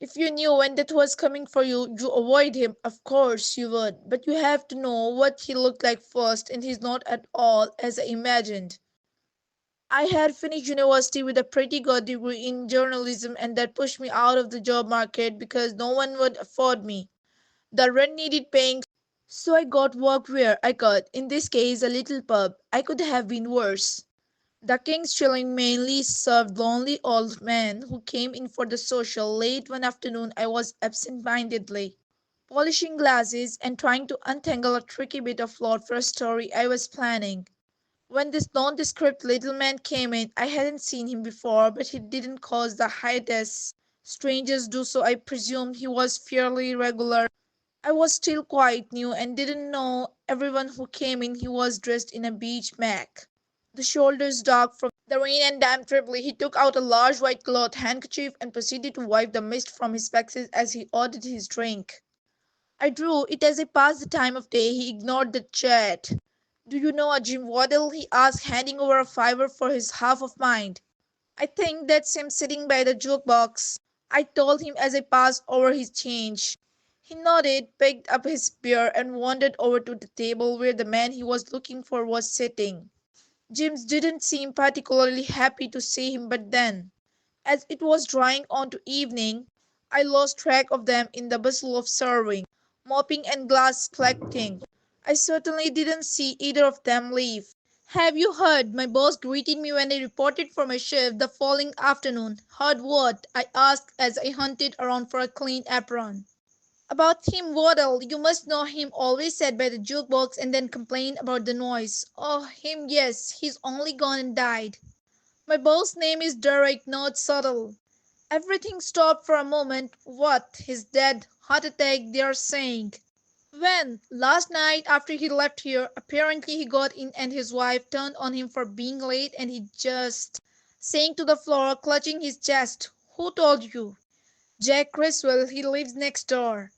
If you knew when that was coming for you, you avoid him. Of course you would. But you have to know what he looked like first, and he's not at all as I imagined. I had finished university with a pretty good degree in journalism, and that pushed me out of the job market because no one would afford me. The rent needed paying, so I got work where I could. In this case, a little pub. I could have been worse. The King's Shilling mainly served lonely old men who came in for the social. Late one afternoon, I was absent-mindedly polishing glasses and trying to untangle a tricky bit of plot for a story I was planning. When this nondescript little man came in, I hadn't seen him before, but he didn't cause the hiatus strangers do, so I presumed he was fairly regular. I was still quite new and didn't know everyone who came in. He was dressed in a beige smock, the shoulders dark from the rain and damp triply. He took out a large white cloth handkerchief and proceeded to wipe the mist from his faces as he ordered his drink. I drew it as I passed the time of day. He ignored the chat. "Do you know a Jim Waddell?" he asked, handing over a fiver for his half of mine. "I think that's him sitting by the jukebox," I told him as I passed over his change. He nodded, picked up his beer, and wandered over to the table where the man he was looking for was sitting. James didn't seem particularly happy to see him, but then, as it was drawing on to evening, I lost track of them in the bustle of serving, mopping, and glass collecting. I certainly didn't see either of them leave. "Have you heard?" My boss greeted me when I reported for my shift the following afternoon. "Heard what?" I asked as I hunted around for a clean apron. "About Tim Waddle. You must know him, always sat by the jukebox and then complained about the noise." "Oh, him, yes. He's only gone and died." "My boss's name is Derek, not Subtle." Everything stopped for a moment. "What? He's dead? Heart attack, they're saying." "When?" "Last night after he left here. Apparently he got in and his wife turned on him for being late and he just sank to the floor, clutching his chest." "Who told you?" "Jack Criswell. He lives next door."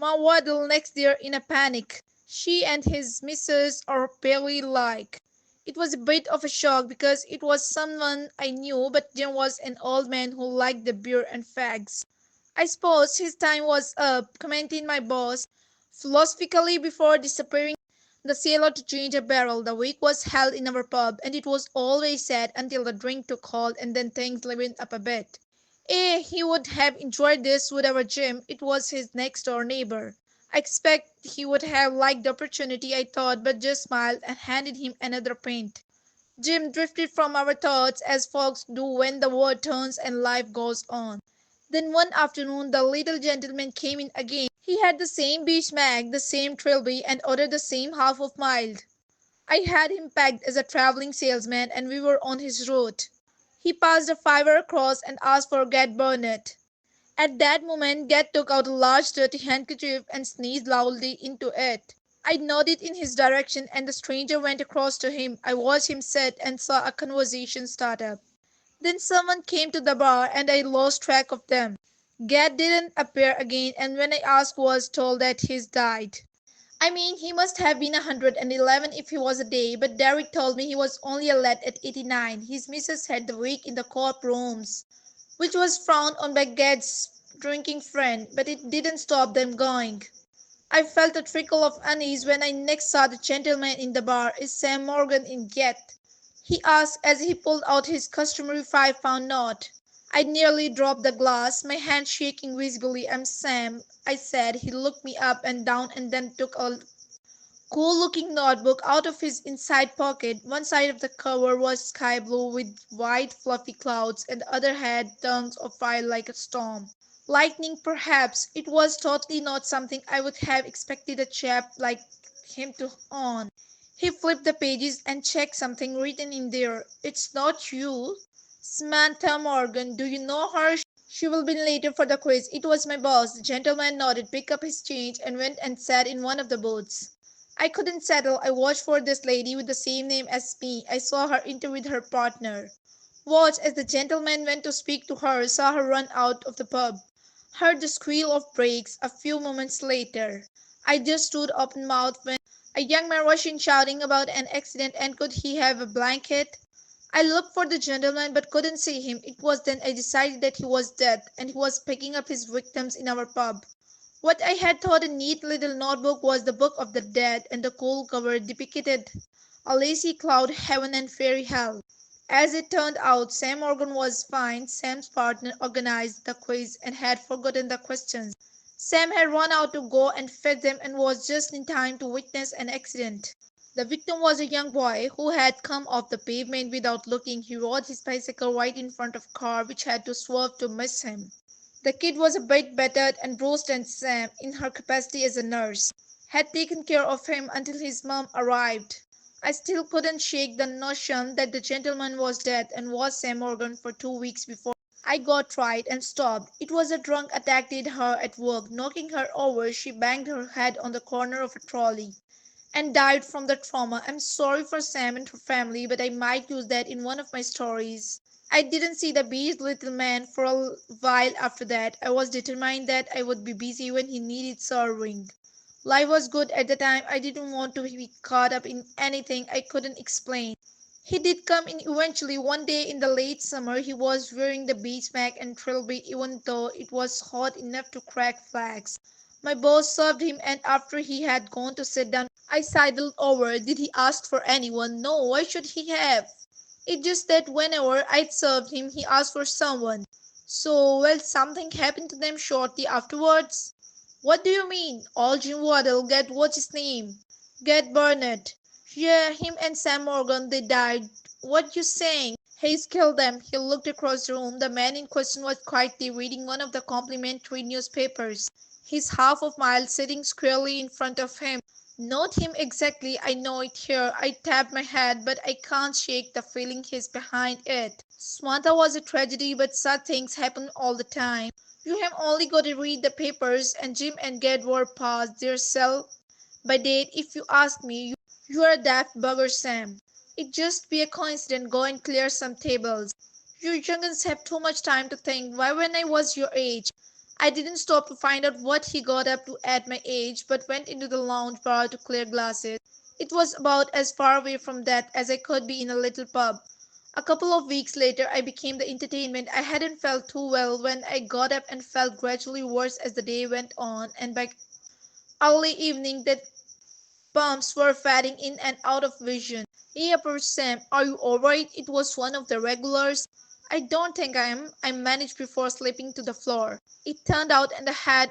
Ma waddled next there in a panic. She and his missus are barely like. It was a bit of a shock because it was someone I knew, but Jim was an old man who liked the beer and fags. "I suppose his time was up," commented my boss philosophically before disappearing down the cellar to change a barrel. The week was held in our pub, and it was always sad until the drink took hold, and then things livened up a bit. He would have enjoyed this, would our Jim. It was his next door neighbor. I expect he would have liked the opportunity, I thought, but just smiled and handed him another pint. Jim drifted from our thoughts as folks do when the world turns and life goes on. Then one afternoon the little gentleman came in again. He had the same beach mag, the same trilby, and ordered the same half of mild. I had him pegged as a travelling salesman, and we were on his route. He passed a fiver across and asked for Gad Burnett. At that moment Gad took out a large dirty handkerchief and sneezed loudly into it. I nodded in his direction, and the stranger went across to him. I watched him sit and saw a conversation start up. Then someone came to the bar, and I lost track of them. Gad didn't appear again, and when I asked was told that he's died. I mean, he must have been 111 if he was a day, but Derek told me he was only a lad at 89. His missus had the week in the co-op rooms, which was frowned on by Gad's drinking friend, but it didn't stop them going. I felt a trickle of unease when I next saw the gentleman in the bar. "Is Sam Morgan in yet?" he asked as he pulled out his customary 5-pound note. I nearly dropped the glass, my hand shaking visibly. "I'm Sam," I said. He looked me up and down and then took a cool-looking notebook out of his inside pocket. One side of the cover was sky blue with white fluffy clouds, and the other had tongues of fire like a storm. Lightning, perhaps. It was totally not something I would have expected a chap like him to own. He flipped the pages and checked something written in there. "It's not you, Samantha Morgan. Do you know her? She will be later for the quiz." It was my boss. The gentleman nodded, picked up his change, and went and sat in one of the booths. I couldn't settle. I watched for this lady with the same name as me. I saw her enter with her partner. Watched as the gentleman went to speak to her. Saw her run out of the pub. Heard the squeal of brakes a few moments later. I just stood open-mouthed when a young man rushed in shouting about an accident and could he have a blanket. I looked for the gentleman but couldn't see him. It was then I decided that he was dead and he was picking up his victims in our pub. What I had thought a neat little notebook was the Book of the Dead, and the cool cover depicted a lacy cloud heaven and fairy hell. As it turned out, Sam Morgan was fine. Sam's partner organized the quiz and had forgotten the questions. Sam had run out to go and fetch them and was just in time to witness an accident. The victim was a young boy who had come off the pavement without looking. He rode his bicycle right in front of a car which had to swerve to miss him. The kid was a bit battered and bruised, and Sam, in her capacity as a nurse, had taken care of him until his mom arrived. I still couldn't shake the notion that the gentleman was dead and was Sam Morgan for 2 weeks before I got tried and stopped. It was a drunk attack did her at work. Knocking her over, she banged her head on the corner of a trolley and died from the trauma. I'm sorry for Sam and her family, but I might use that in one of my stories. I didn't see the beast little man for a while after that. I was determined that I would be busy when he needed serving. Life was good at the time. I didn't want to be caught up in anything I couldn't explain. He did come in eventually one day in the late summer. He was wearing the beach bag and trilby even though it was hot enough to crack flags. My boss served him, and after he had gone to sit down, I sidled over. Did he ask for anyone? No, why should he have? It's just that whenever I'd served him, he asked for someone. So, well, something happened to them shortly afterwards. What do you mean? All Jim Waddell, get what's his name? Get Burnett. Yeah, him and Sam Morgan, they died. What you saying? Hayes killed them. He looked across the room. The man in question was quietly reading one of the complimentary newspapers. His half of mile sitting squarely in front of him. Not him exactly, I know it here. I tapped my head, but I can't shake the feeling he's behind it. Swantha was a tragedy, but such things happen all the time. You have only got to read the papers, and Jim and Ged were past their sell by date. If you ask me, you're a daft bugger, Sam. It just be a coincidence. Go and clear some tables. You young'uns have too much time to think. Why, when I was your age, I didn't stop to find out what he got up to at my age, but went into the lounge bar to clear glasses. It was about as far away from that as I could be in a little pub. A couple of weeks later, I became the entertainment. I hadn't felt too well when I got up and felt gradually worse as the day went on, and by early evening, the bumps were fading in and out of vision. Hey, Upper Sam, are you alright? It was one of the regulars. I don't think I am. I managed before slipping to the floor. It turned out and I had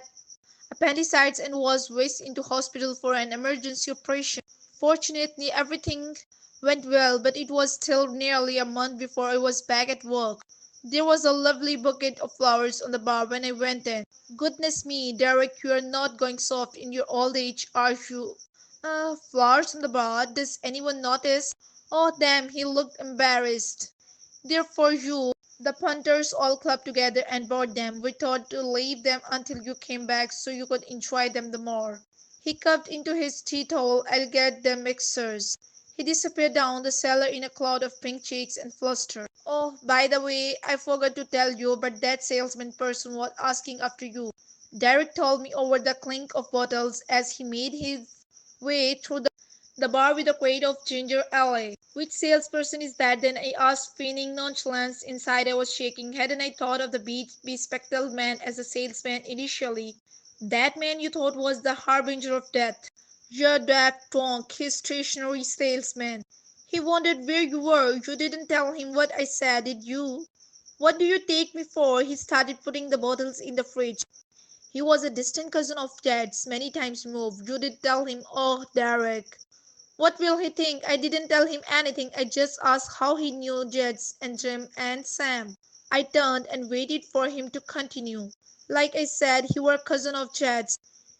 appendicitis and was whisked into hospital for an emergency operation. Fortunately, everything went well, but it was still nearly a month before I was back at work. There was a lovely bouquet of flowers on the bar when I went in. Goodness me, Derek, you are not going soft in your old age, are you? Flowers on the bar. Does anyone notice? Oh, damn, he looked embarrassed. They're for you. The punters all clubbed together and bought them. We thought to leave them until you came back so you could enjoy them the more. He cupped into his tea towel. I'll get the mixers. He disappeared down the cellar in a cloud of pink cheeks and fluster. Oh, by the way, I forgot to tell you, but that salesman person was asking after you. Derek told me over the clink of bottles as he made his way through the bar with a crate of ginger ale. Which salesperson is that then? I asked, feigning nonchalance. Inside I was shaking. Hadn't I thought of the bespectacled man as a salesman initially? That man you thought was the harbinger of death. You're daft Tonk, his stationery salesman. He wondered where you were. You didn't tell him what I said, did you? What do you take me for? He started putting the bottles in the fridge. He was a distant cousin of Jed's, many times removed. You did tell him. Oh, Derek. What will he think? I didn't tell him anything. I just asked how he knew Jets and Jim and Sam. I turned and waited for him to continue. Like I said, he were a cousin of Jed's.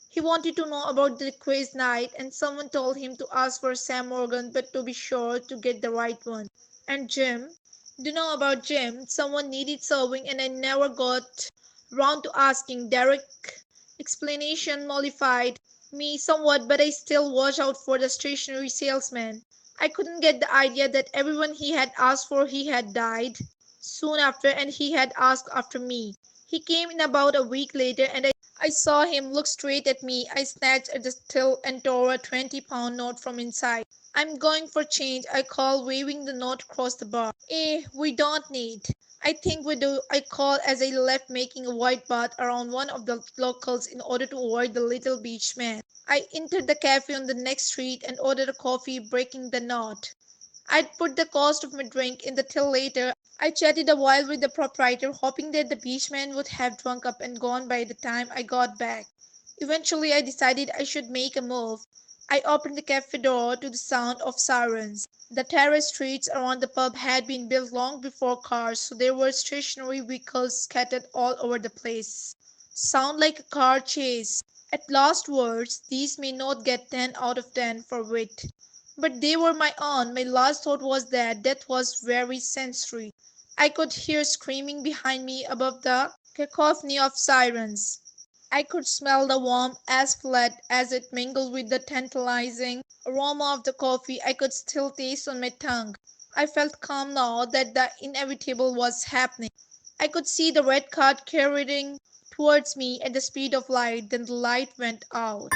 He wanted to know about the quiz night, and someone told him to ask for Sam Morgan, but to be sure to get the right one. And Jim? Do you know about Jim? Someone needed serving, and I never got round to asking. Derek explanation mollified me somewhat, but I still watched out for the stationery salesman. I couldn't get the idea that everyone he had asked for he had died soon after, and he had asked after me. He came in about a week later, and I saw him look straight at me. I snatched at the till and tore a 20-pound note from inside. I'm going for change, I called, waving the note across the bar. We don't need. I think we do, I called as I left, making a wide path around one of the locals in order to avoid the little beach man. I entered the cafe on the next street and ordered a coffee, breaking the knot. I'd put the cost of my drink in the till later. I chatted a while with the proprietor, hoping that the beachman would have drunk up and gone by the time I got back. Eventually, I decided I should make a move. I opened the cafe door to the sound of sirens. The terrace streets around the pub had been built long before cars, so there were stationary vehicles scattered all over the place. Sound like a car chase. At last words, these may not get 10 out of 10 for wit. But they were my own. My last thought was that death was very sensory. I could hear screaming behind me above the cacophony of sirens. I could smell the warm asphalt as it mingled with the tantalizing aroma of the coffee I could still taste on my tongue. I felt calm now that the inevitable was happening. I could see the red cart careening towards me at the speed of light, then the light went out.